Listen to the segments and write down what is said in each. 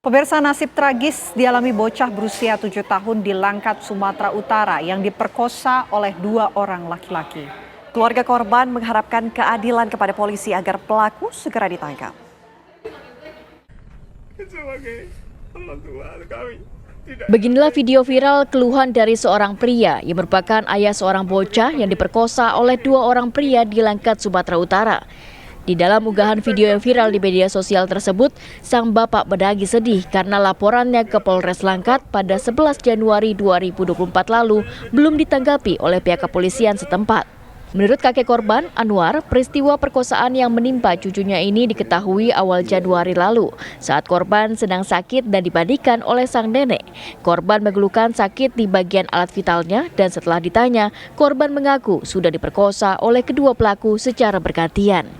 Pemirsa, nasib tragis dialami bocah berusia 7 tahun di Langkat, Sumatera Utara yang diperkosa oleh 2 orang laki-laki. Keluarga korban mengharapkan keadilan kepada polisi agar pelaku segera ditangkap. Beginilah video viral keluhan dari seorang pria yang merupakan ayah seorang bocah yang diperkosa oleh 2 orang pria di Langkat, Sumatera Utara. Di dalam unggahan video yang viral di media sosial tersebut, sang bapak berdagi sedih karena laporannya ke Polres Langkat pada 11 Januari 2024 lalu belum ditanggapi oleh pihak kepolisian setempat. Menurut kakek korban, Anwar, peristiwa perkosaan yang menimpa cucunya ini diketahui awal Januari lalu saat korban sedang sakit dan dimandikan oleh sang nenek. Korban mengeluhkan sakit di bagian alat vitalnya dan setelah ditanya, korban mengaku sudah diperkosa oleh kedua pelaku secara bergantian.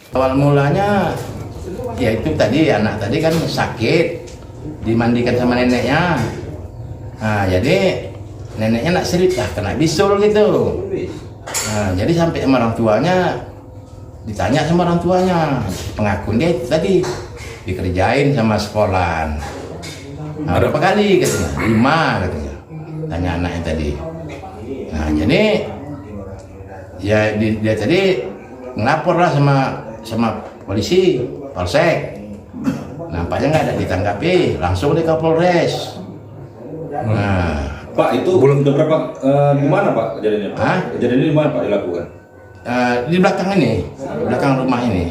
Awal mulanya, ya itu tadi anak tadi kan sakit, dimandikan sama neneknya. Nah, jadi neneknya nak cerita kena bisul gitu. Nah, jadi sampai sama orang tuanya, ditanya sama orang tuanya, pengakuan dia itu tadi dikerjain sama sekolah. Nah, berapa kali katanya? 5 katanya. Tanya anaknya tadi. Nah, jadi ya dia tadi ngelapor lah sama polisi, polsek. Nampaknya nggak ada ditanggapi, langsung di Kapolres. Nah, Pak, itu belum berapa di mana Pak kejadiannya? Kejadian ini di mana Pak dilakukan? Di belakang ini, belakang rumah ini.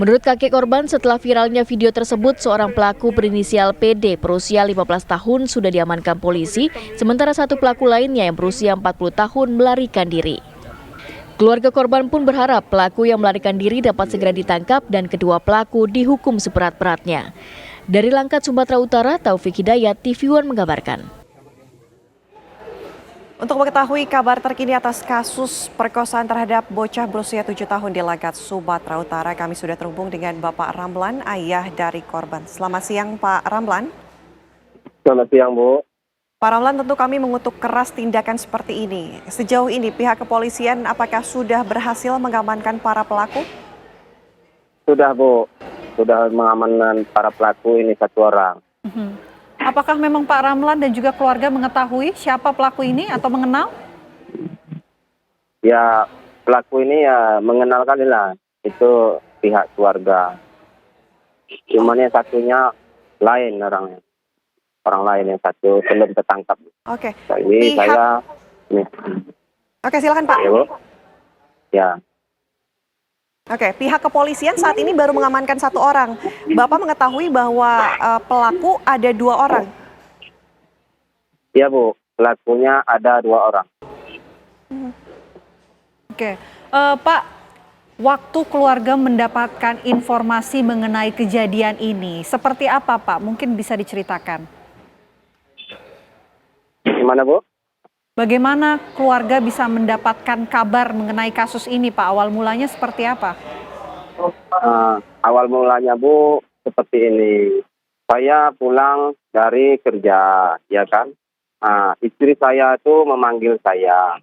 Menurut kakek korban, setelah viralnya video tersebut, seorang pelaku berinisial PD berusia 15 tahun sudah diamankan polisi, sementara satu pelaku lainnya yang berusia 40 tahun melarikan diri. Keluarga korban pun berharap pelaku yang melarikan diri dapat segera ditangkap dan kedua pelaku dihukum seberat-beratnya. Dari Langkat, Sumatera Utara, Taufik Hidayat, TV One mengabarkan. Untuk mengetahui kabar terkini atas kasus perkosaan terhadap bocah berusia 7 tahun di Langkat, Sumatera Utara, kami sudah terhubung dengan Bapak Ramlan, ayah dari korban. Selamat siang Pak Ramlan. Selamat siang Bu. Pak Ramlan, tentu kami mengutuk keras tindakan seperti ini. Sejauh ini pihak kepolisian apakah sudah berhasil mengamankan para pelaku? Sudah Bu, sudah mengamankan para pelaku ini 1 orang. Apakah memang Pak Ramlan dan juga keluarga mengetahui siapa pelaku ini atau mengenal? Ya pelaku ini ya mengenal kali lah, itu pihak keluarga. Cuman yang satunya lain orangnya. Orang lain yang satu belum tertangkap. Oke. Jadi saya nih. Oke, silakan Pak. Ya, Bu. Ya. Oke, pihak kepolisian saat ini baru mengamankan 1 orang. Bapak mengetahui bahwa pelaku ada 2 orang. Iya Bu, pelakunya ada 2 orang. Oke, Pak, waktu keluarga mendapatkan informasi mengenai kejadian ini, seperti apa Pak? Mungkin bisa diceritakan. Gimana Bu? Bagaimana keluarga bisa mendapatkan kabar mengenai kasus ini Pak? Awal mulanya seperti apa? Awal mulanya Bu seperti ini. Saya pulang dari kerja, ya kan. Istri saya tuh memanggil saya.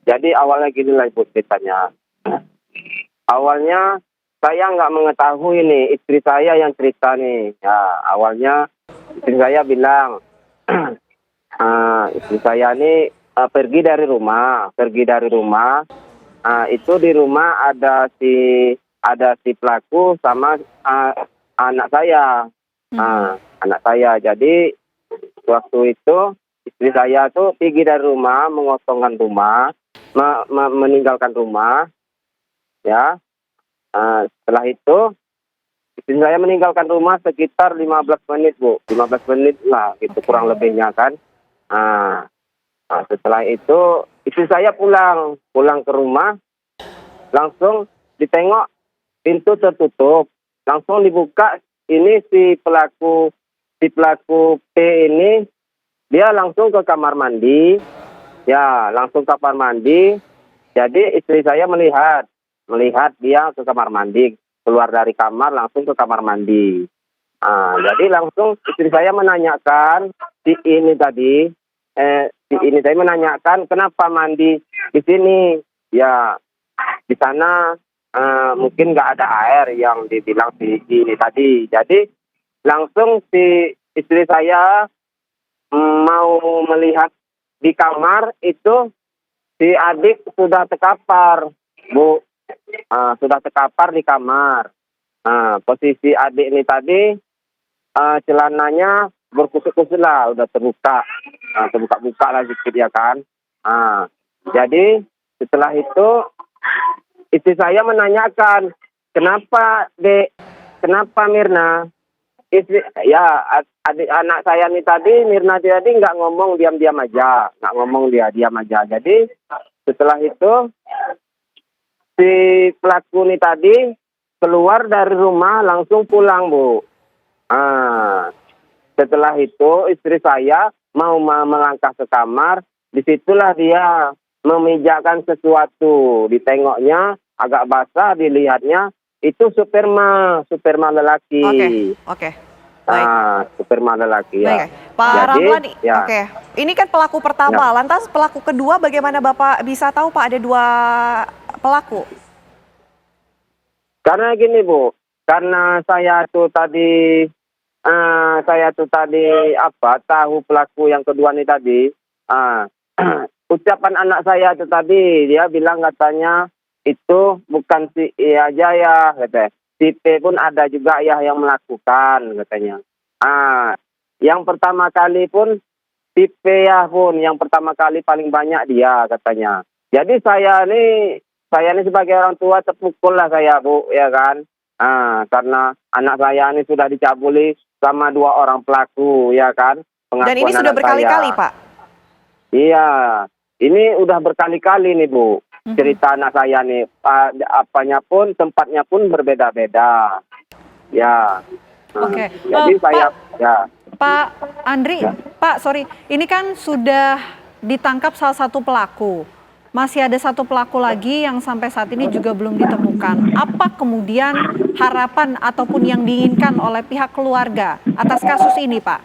Jadi awalnya gini lah Ibu ceritanya. Awalnya saya nggak mengetahui nih, istri saya yang cerita nih. Ya, awalnya istri saya bilang, istri saya ini pergi dari rumah. Itu di rumah ada si pelaku sama anak saya. Anak saya. Jadi waktu itu istri saya tuh pergi dari rumah, mengosongkan rumah, meninggalkan rumah. Ya. Setelah itu istri saya meninggalkan rumah sekitar 15 menit Bu. 15 menit lah gitu kurang lebihnya kan. Setelah itu istri saya pulang ke rumah, langsung ditengok pintu tertutup, langsung dibuka. Ini si pelaku P ini dia langsung ke kamar mandi, Jadi istri saya melihat dia ke kamar mandi, keluar dari kamar langsung ke kamar mandi. Jadi langsung istri saya menanyakan si ini tadi menanyakan kenapa mandi di sini. Ya di sana mungkin nggak ada air yang dibilang si ini tadi. Jadi langsung si istri saya mau melihat di kamar itu si adik sudah terkapar, Bu. Sudah terkapar di kamar. Posisi adik ini tadi celananya berkusut-kusut lah, udah terbuka, terbuka-buka lah sedikit ya kan. Jadi setelah itu istri saya menanyakan, kenapa Dek, kenapa Mirna? Adik anak saya nih tadi, Mirna tadi nggak ngomong, diam-diam aja, nggak ngomong, dia diam aja. Jadi setelah itu si pelaku nih tadi keluar dari rumah langsung pulang, Bu. Setelah itu istri saya mau melangkah ke kamar, disitulah dia memijakkan sesuatu, ditengoknya agak basah, dilihatnya itu sperma lelaki. Oke. Baik. Sperma lelaki ya. Baik. Pak Jadi, Ramlan, ya. oke. Ini kan pelaku pertama, lantas pelaku kedua bagaimana Bapak bisa tahu Pak ada 2 pelaku? Karena gini Bu, karena saya tuh tadi tahu pelaku yang kedua nih tadi, ucapan anak saya tuh tadi, dia bilang katanya itu bukan si I aja ya, katanya. Si P pun ada juga ya yang melakukan, katanya. Yang pertama kali pun si P ya pun, yang pertama kali paling banyak dia, katanya. Jadi saya nih sebagai orang tua terpukul lah saya, Bu, ya kan. Karena anak saya ini sudah dicabuli sama 2 orang pelaku, ya kan. Dan ini sudah berkali-kali, Pak? Iya, ini udah berkali-kali nih, Bu. Cerita anak saya nih, apanya pun, tempatnya pun berbeda-beda. Ya. Oke. Jadi saya, Pak Andri, Pak, sorry, ini kan sudah ditangkap salah satu pelaku. Masih ada 1 pelaku lagi yang sampai saat ini juga belum ditemukan. Apa kemudian harapan ataupun yang diinginkan oleh pihak keluarga atas kasus ini, Pak?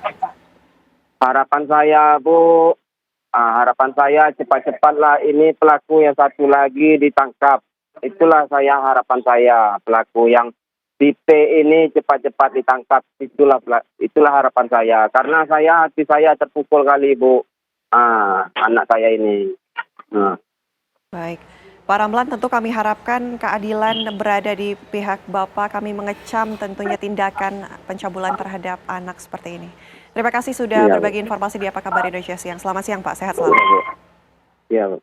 Harapan saya, Bu, harapan saya cepat-cepatlah ini pelaku yang 1 lagi ditangkap. Itulah harapan saya, pelaku yang tipe ini cepat-cepat ditangkap. Itulah harapan saya. Karena hati saya terpukul kali, Bu, anak saya ini. Baik. Pak Ramlan, tentu kami harapkan keadilan berada di pihak Bapak. Kami mengecam tentunya tindakan pencabulan terhadap anak seperti ini. Terima kasih sudah berbagi informasi di Apa Kabar Indonesia Siang. Selamat siang Pak, sehat selalu. Iya, Bu.